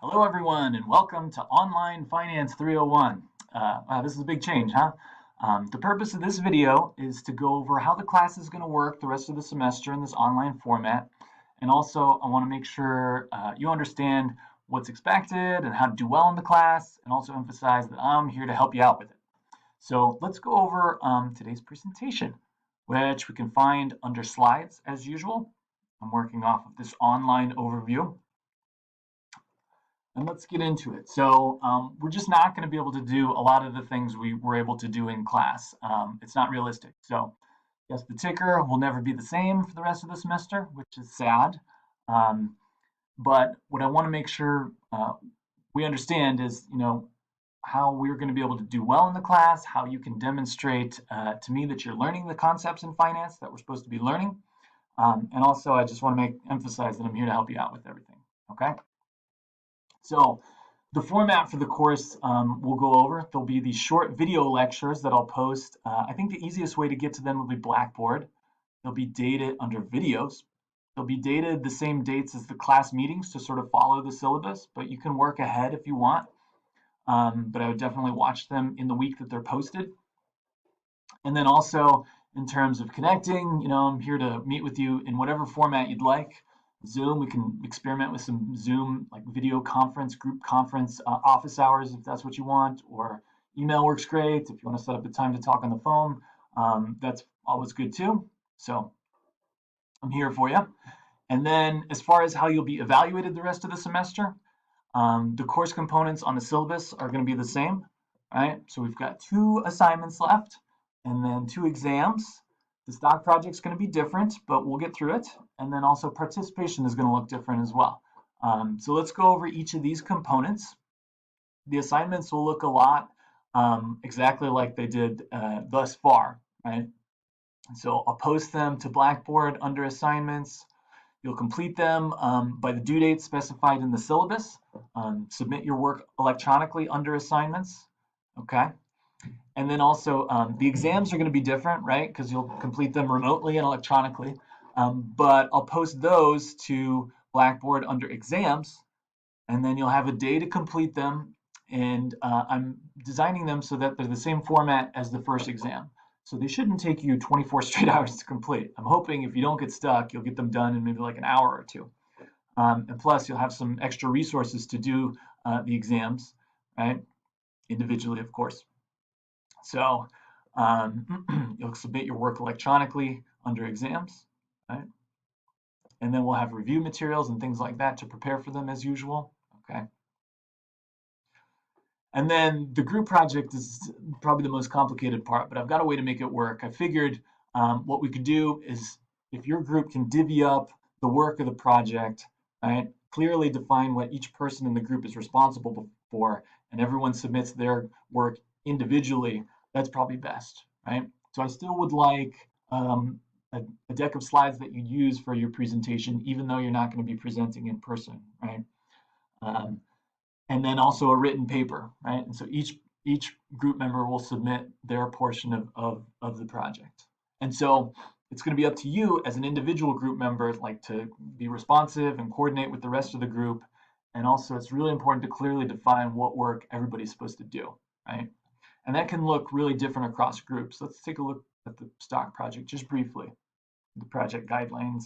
Hello, everyone, and welcome to Online Finance 301. Wow, this is a big change, huh? The purpose of this video is to go over how the class is going to work the rest of the semester in this online format. And also, I want to make sure you understand what's expected and how to do well in the class, and also emphasize that I'm here to help you out with it. So let's go over today's presentation, which we can find under slides as usual. I'm working off of this online overview. And let's get into it. So we're just not going to be able to do a lot of the things we were able to do in class. It's not realistic. So yes, the ticker will never be the same for the rest of the semester, which is sad. But what I want to make sure we understand is, how we're going to be able to do well in the class, how you can demonstrate to me that you're learning the concepts in finance that we're supposed to be learning. And also, I just want to emphasize that I'm here to help you out with everything. Okay. So the format for the course we'll go over. There'll be these short video lectures that I'll post. I think the easiest way to get to them will be Blackboard. They'll be dated under videos. They'll be dated the same dates as the class meetings to sort of follow the syllabus, but you can work ahead if you want. But I would definitely watch them in the week that they're posted. And then also in terms of connecting, I'm here to meet with you in whatever format you'd like. Zoom, we can experiment with some Zoom, like video conference, group conference, office hours, if that's what you want, or email works great. If you want to set up a time to talk on the phone, that's always good too. So I'm here for you. And then as far as how you'll be evaluated the rest of the semester, the course components on the syllabus are going to be the same, right? So we've got 2 assignments left and then 2 exams. The stock project's going to be different, but we'll get through it. And then also participation is going to look different as well. So let's go over each of these components. The assignments will look a lot exactly like they did thus far, right? So I'll post them to Blackboard under assignments. You'll complete them by the due date specified in the syllabus. Submit your work electronically under assignments, okay? And then also the exams are going to be different, right? Because you'll complete them remotely and electronically. But I'll post those to Blackboard under exams, and then you'll have a day to complete them. And I'm designing them so that they're the same format as the first exam. So they shouldn't take you 24 straight hours to complete. I'm hoping if you don't get stuck, you'll get them done in maybe like an hour or two. And plus, you'll have some extra resources to do the exams, right? Individually, of course. So you'll submit your work electronically under exams, right? And then we'll have review materials and things like that to prepare for them as usual, okay? And then the group project is probably the most complicated part, but I've got a way to make it work. I figured what we could do is if your group can divvy up the work of the project, right? Clearly define what each person in the group is responsible for, and everyone submits their work individually, that's probably best, right? So I still would like a deck of slides that you use for your presentation, even though you're not going to be presenting in person, right? And then also a written paper, right? And so each group member will submit their portion of the project. And so it's going to be up to you as an individual group member, like to be responsive and coordinate with the rest of the group. And also it's really important to clearly define what work everybody's supposed to do, right? And that can look really different across groups. Let's take a look at the stock project just briefly, the project guidelines.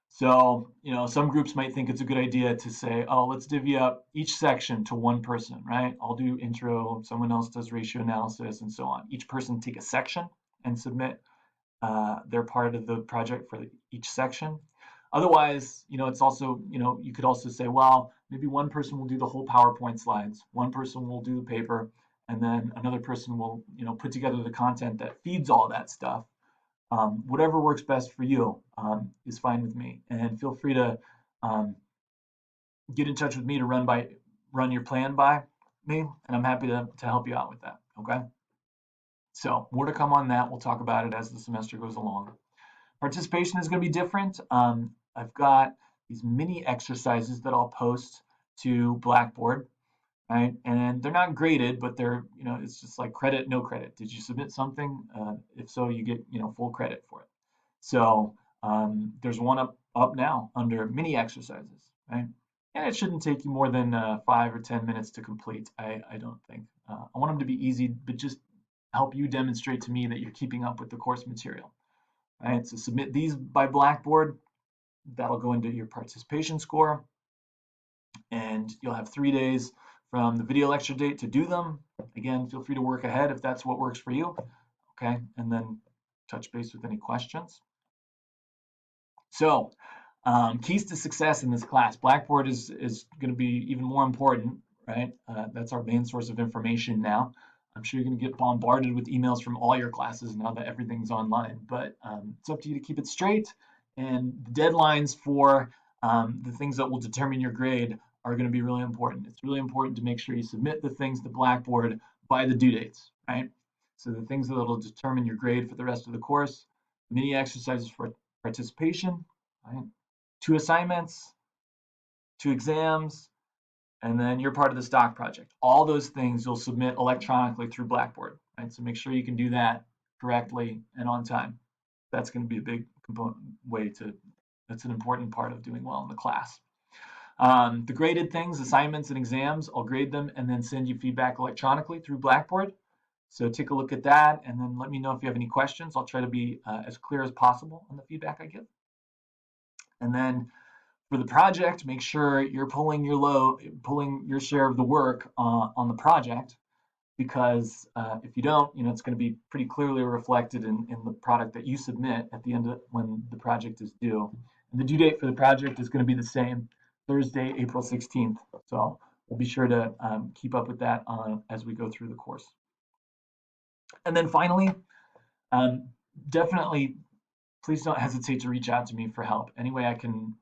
So, some groups might think it's a good idea to say, oh, let's divvy up each section to one person, right? I'll do intro, someone else does ratio analysis, and so on. Each person take a section and submit their part of the project for each section. Otherwise, it's also, you could also say, well, maybe one person will do the whole PowerPoint slides, one person will do the paper, and then another person will, put together the content that feeds all that stuff. Whatever works best for you is fine with me. And feel free to get in touch with me to run your plan by me, and I'm happy to help you out with that. Okay. So more to come on that. We'll talk about it as the semester goes along. Participation is going to be different. I've got these mini exercises that I'll post to Blackboard, right? And they're not graded, but they're, it's just like credit, no credit. Did you submit something? If so, you get, full credit for it. So there's one up now under mini exercises, right? And it shouldn't take you more than 5 or 10 minutes to complete, I don't think. I want them to be easy, but just help you demonstrate to me that you're keeping up with the course material. Right, so submit these by Blackboard. That'll go into your participation score. And you'll have 3 days from the video lecture date to do them. Again, feel free to work ahead if that's what works for you. Okay, and then touch base with any questions. So, keys to success in this class. Blackboard is going to be even more important, right? That's our main source of information now. I'm sure you're going to get bombarded with emails from all your classes now that everything's online, but it's up to you to keep it straight. And the deadlines for the things that will determine your grade are going to be really important. It's really important to make sure you submit the things to Blackboard by the due dates, right? So the things that will determine your grade for the rest of the course, mini exercises for participation, right? 2 assignments, 2 exams, and then you're part of the stock project. All those things you'll submit electronically through Blackboard, right? So make sure you can do that correctly and on time. That's going to be a big component that's an important part of doing well in the class. The graded things, assignments and exams, I'll grade them and then send you feedback electronically through Blackboard. So take a look at that and then let me know if you have any questions. I'll try to be as clear as possible on the feedback I give. And then for the project, make sure you're pulling your share of the work on the project, because if you don't, it's going to be pretty clearly reflected in the product that you submit at the end of when the project is due. And the due date for the project is going to be the same, Thursday, April 16th. So we'll be sure to keep up with that as we go through the course. And then finally, definitely, please don't hesitate to reach out to me for help. Any way I can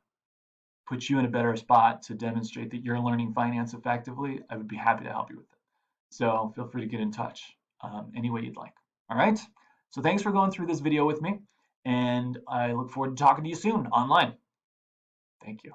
put you in a better spot to demonstrate that you're learning finance effectively, I would be happy to help you with it. So feel free to get in touch any way you'd like. All right. So thanks for going through this video with me, and I look forward to talking to you soon online. Thank you.